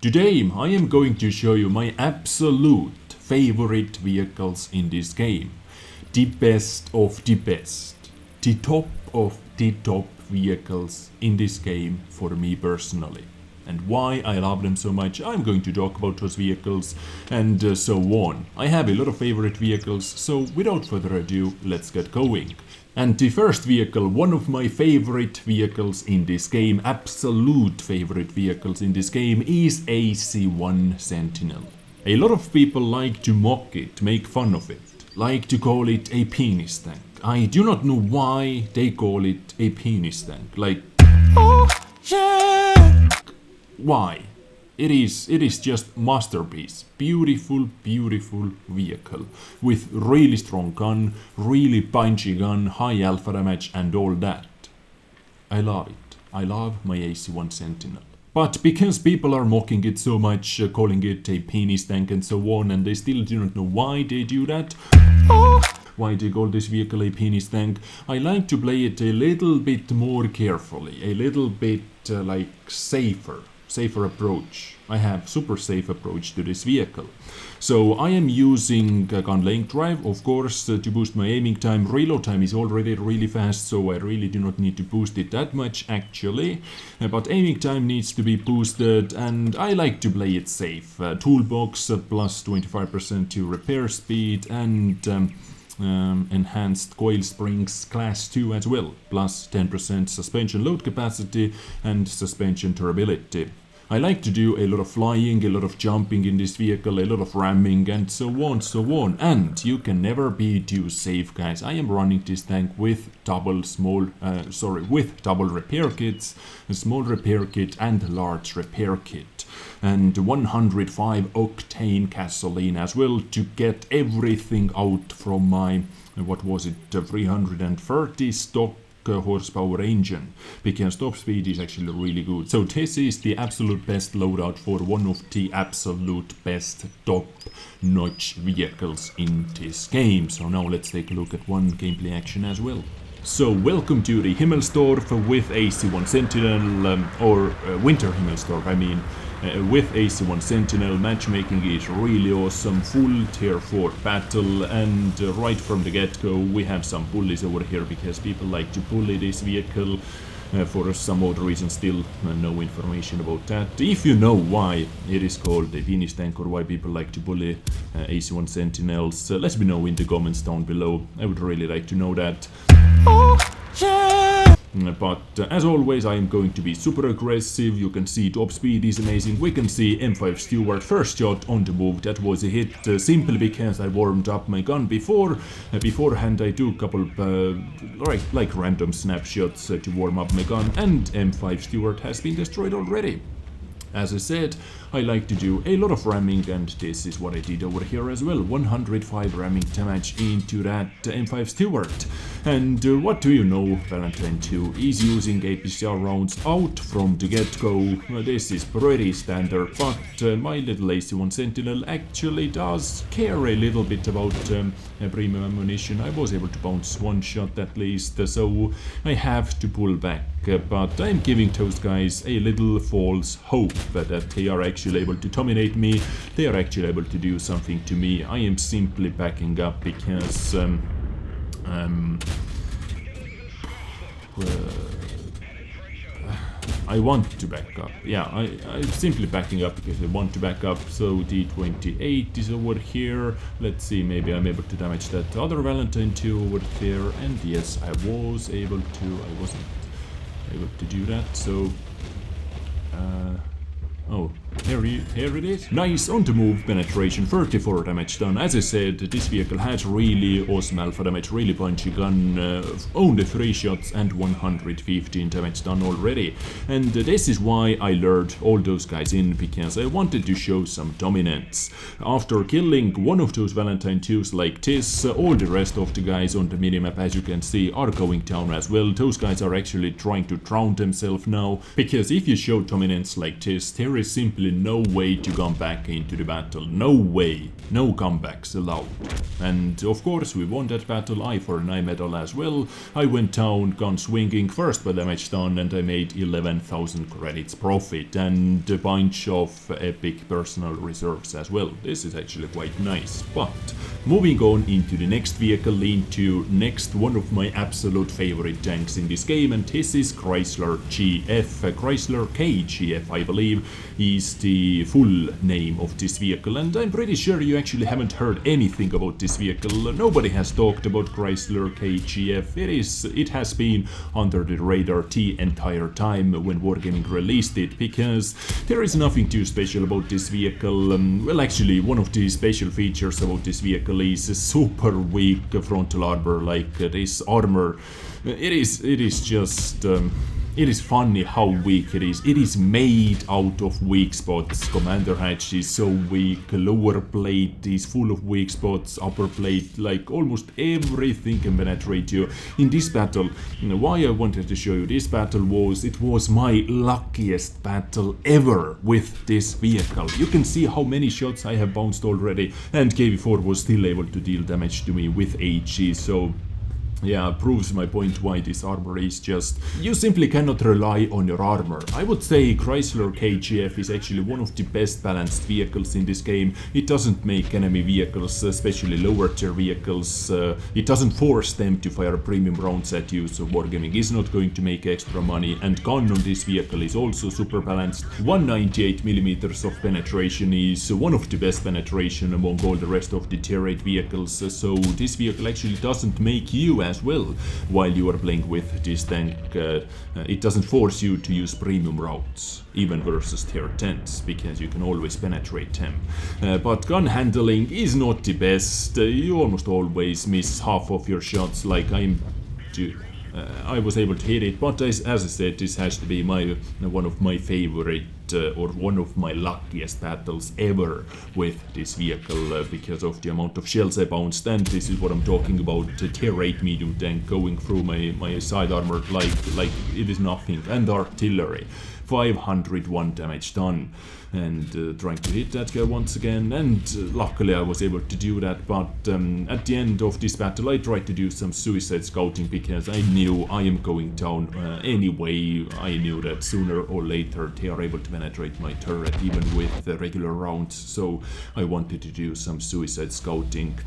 Today I am going to show you my absolute favorite vehicles in this game. The best of the best. The top of the top vehicles in this game for me personally. And why I love them so much, I'm going to talk about those vehicles and so on. I have a lot of favorite vehicles, so without further ado, let's get going. And the first vehicle, one of my favorite vehicles in this game, absolute favorite vehicles in this game, is AC1 Sentinel. A lot of people like to mock it, make fun of it, like to call it a penis tank. I do not know why they call it a penis tank, like, oh yeah! Why? It is just masterpiece. Beautiful, beautiful vehicle. With really strong gun, really punchy gun, high alpha damage and all that. I love it. I love my AC1 Sentinel. But because people are mocking it so much, calling it a penis tank and so on, and they still do not know why they do that, why they call this vehicle a penis tank, I like to play it a little bit more carefully, a little bit like safer approach. I have super safe approach to this vehicle. So I am using gun length drive, of course, to boost my aiming time. Reload time is already really fast, so I really do not need to boost it that much actually. But aiming time needs to be boosted, and I like to play it safe. Toolbox plus 25% to repair speed, and enhanced coil springs class 2 as well, plus 10% suspension load capacity and suspension durability. I like to do a lot of flying, a lot of jumping in this vehicle, a lot of ramming and so on. And you can never be too safe, guys. I am running this tank with double repair kits, a small repair kit and large repair kit. And 105 octane gasoline as well to get everything out from my, 330 stock horsepower engine, because top speed is actually really good. So this is the absolute best loadout for one of the absolute best top notch vehicles in this game. So now let's take a look at one gameplay action as well. So welcome to the Himmelsdorf with AC1 Sentinel, or Winter Himmelsdorf I mean. With AC1 Sentinel, matchmaking is really awesome, full tier 4 battle, and right from the get-go we have some bullies over here because people like to bully this vehicle for some odd reason. Still no information about that. If you know why it is called a penis tank or why people like to bully AC1 Sentinels, let me know in the comments down below. I would really like to know that. Oh, yeah! But as always, I am going to be super aggressive. You can see top speed is amazing. We can see M5 Stewart first shot on the move. That was a hit simply because I warmed up my gun before. Beforehand I took a couple like random snapshots to warm up my gun, and M5 Stewart has been destroyed already. As I said, I like to do a lot of ramming, and this is what I did over here as well. 105 ramming damage into that M5 Stewart. And what do you know, Valentine 2 is using APCR rounds out from the get-go. This is pretty standard, but my little AC1 Sentinel actually does care a little bit about premium ammunition. I was able to bounce one shot at least, so I have to pull back. But I'm giving those guys a little false hope that they are actually able to dominate me, they are actually able to do something to me. I am simply backing up because I want to back up. Yeah, I'm simply backing up because I want to back up. So D28 is over here. Let's see, maybe I'm able to damage that other Valentine 2 over there. And yes, I was able to. I wasn't able to do that, so oh, here it is. Nice on the move penetration, 34 damage done. As I said, this vehicle has really awesome alpha damage, really punchy gun, only 3 shots and 115 damage done already. And this is why I lured all those guys in, because I wanted to show some dominance. After killing one of those Valentine 2s like this, all the rest of the guys on the minimap, as you can see, are going down as well. Those guys are actually trying to drown themselves now, because if you show dominance like this, there is simply no way to come back into the battle. No way. No comebacks allowed. And of course we won that battle, I for an I medal as well. I went down, gun swinging, first by damage done, and I made 11,000 credits profit and a bunch of epic personal reserves as well. This is actually quite nice. But moving on into the next vehicle, into next one of my absolute favorite tanks in this game, and this is Chrysler GF. Chrysler KGF, I believe, is the full name of this vehicle, and I'm pretty sure you actually haven't heard anything about this vehicle. Nobody has talked about Chrysler KGF. It has been under the radar the entire time when Wargaming released it, because there is nothing too special about this vehicle. Well, actually, one of the special features about this vehicle is a super weak frontal armor. Like this armor, it is just it is funny how weak it is. It is made out of weak spots. Commander hatch is so weak, lower plate is full of weak spots, upper plate, like almost everything can penetrate you. In this battle, why I wanted to show you this battle was, it was my luckiest battle ever with this vehicle. You can see how many shots I have bounced already, and KV4 was still able to deal damage to me with HE, so yeah, proves my point why this armor is just... You simply cannot rely on your armor. I would say Chrysler KGF is actually one of the best balanced vehicles in this game. It doesn't make enemy vehicles, especially lower tier vehicles, it doesn't force them to fire premium rounds at you, so Wargaming is not going to make extra money, and gun on this vehicle is also super balanced. 198mm of penetration is one of the best penetration among all the rest of the tier 8 vehicles, so this vehicle actually doesn't make you as well while you are playing with this tank. It doesn't force you to use premium routes, even versus tier 10s, because you can always penetrate them. But gun handling is not the best. You almost always miss half of your shots, like I was able to hit it, but as I said, this has to be one of my favorite or one of my luckiest battles ever with this vehicle, because of the amount of shells I bounced. And this is what I'm talking about, the tier 8 medium tank going through my side armor like it is nothing. And artillery, 501 damage done, and trying to hit that guy once again, and luckily I was able to do that. But at the end of this battle I tried to do some suicide scouting, because I knew I am going down anyway. I knew that sooner or later they are able to penetrate my turret even with regular rounds, so I wanted to do some suicide scouting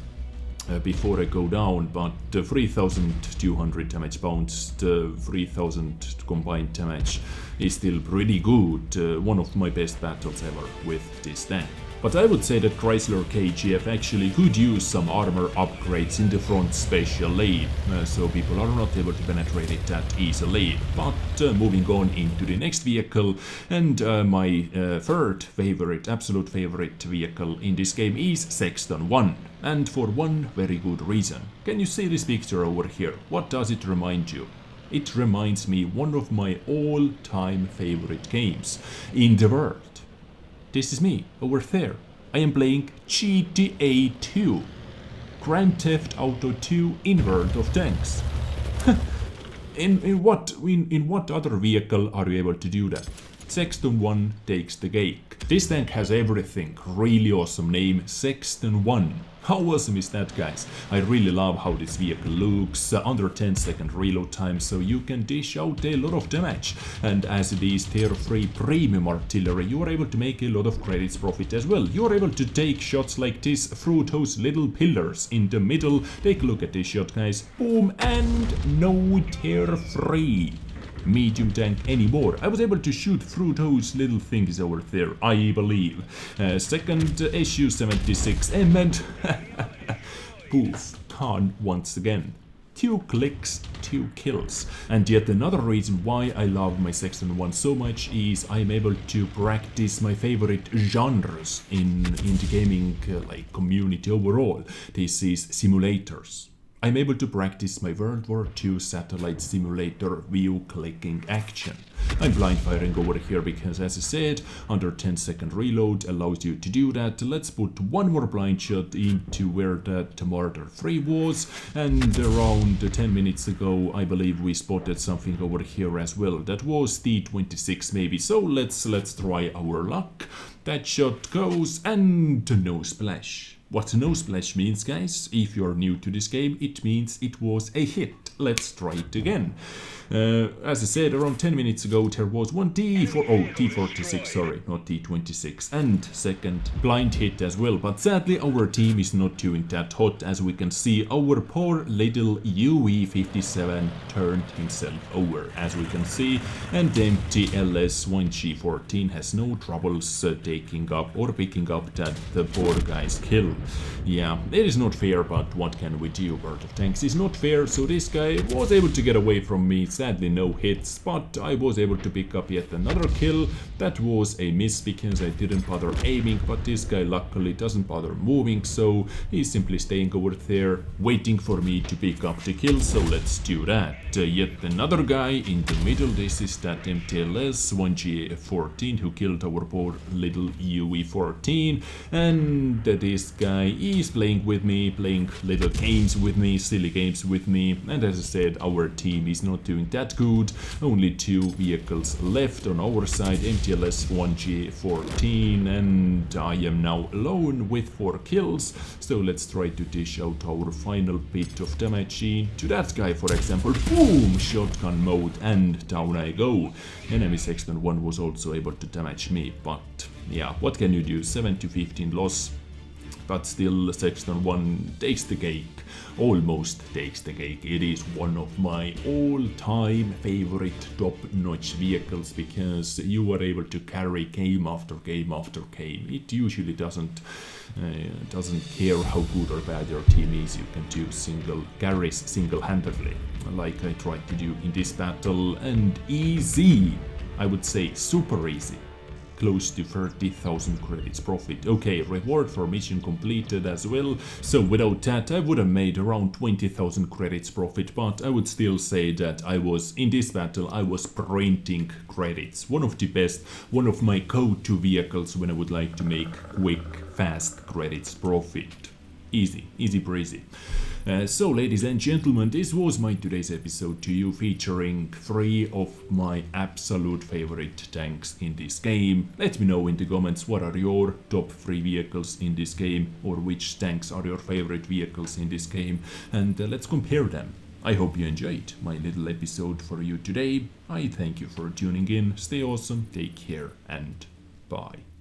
before I go down. But 3,200 damage bounced, 3,000 combined damage is still pretty good. One of my best battles ever with this tank. But I would say that Chrysler KGF actually could use some armor upgrades in the front especially, so people are not able to penetrate it that easily. But moving on into the next vehicle, and my third favorite, absolute favorite vehicle in this game is Sexton 1, and for one very good reason. Can you see this picture over here? What does it remind you? It reminds me one of my all-time favorite games in the world. This is me, over there. I am playing GTA 2. Grand Theft Auto 2 in World of Tanks. in what other vehicle are you able to do that? Sexton 1 takes the cake. This tank has everything. Really awesome name, Sexton 1. How awesome is that, guys? I really love how this vehicle looks, under 10-second reload time, so you can dish out a lot of damage. And as it is tier 3 premium artillery, you are able to make a lot of credits profit as well. You are able to take shots like this through those little pillars in the middle. Take a look at this shot, guys. Boom, and no tier 3 medium tank anymore. I was able to shoot through those little things over there, I believe. Second issue 76M, and poof, gone once again. 2 clicks, 2 kills. And yet another reason why I love my Sexton 1 so much is I'm able to practice my favorite genres in the gaming like community overall. This is simulators. I'm able to practice my World War II satellite simulator view clicking action. I'm blind firing over here because, as I said, under 10-second reload allows you to do that. Let's put one more blind shot into where that Marder 3 was, and around 10 minutes ago I believe we spotted something over here as well. That was T26 maybe, so let's try our luck. That shot goes and no splash. What no splash means, guys, if you're new to this game, it means it was a hit. Let's try it again. As I said, around 10 minutes ago, there was one T46, sorry, not T26, and second blind hit as well. But sadly, our team is not doing that hot. As we can see, our poor little UE57 turned himself over, as we can see, and empty LS1G14 has no troubles taking up or picking up that the poor guy's kill. Yeah, it is not fair, but what can we do? World of Tanks is not fair, so this guy was able to get away from me. Sadly, no hits, but I was able to pick up yet another kill. That was a miss because I didn't bother aiming, but this guy luckily doesn't bother moving, so he's simply staying over there, waiting for me to pick up the kill, so let's do that. Yet another guy in the middle. This is that MTLS 1G14 who killed our poor little UE14, and this guy is playing with me, playing little games with me, silly games with me, and as I said, our team is not doing that good. Only 2 vehicles left on our side, MTLS 1G14, and I am now alone with 4 kills, so let's try to dish out our final bit of damage to that guy, for example. Boom! Shotgun mode, and down I go. Enemy Sexton 1 was also able to damage me, but yeah, what can you do? 7 to 15 loss. But still, Sexton 1 takes the cake, almost takes the cake. It is one of my all-time favorite top-notch vehicles because you are able to carry game after game after game. It usually doesn't care how good or bad your team is. You can do carries single-handedly, like I tried to do in this battle, and easy, I would say super easy. Close to 30,000 credits profit. Okay, reward for mission completed as well. So without that, I would have made around 20,000 credits profit, but I would still say that in this battle, I was printing credits. One of the best, one of my go-to vehicles when I would like to make quick, fast credits profit. Easy breezy. So ladies and gentlemen, this was my today's episode to you, featuring 3 of my absolute favorite tanks in this game. Let me know in the comments what are your top 3 vehicles in this game, or which tanks are your favorite vehicles in this game, and let's compare them. I hope you enjoyed my little episode for you today. I thank you for tuning in. Stay awesome, take care, and bye.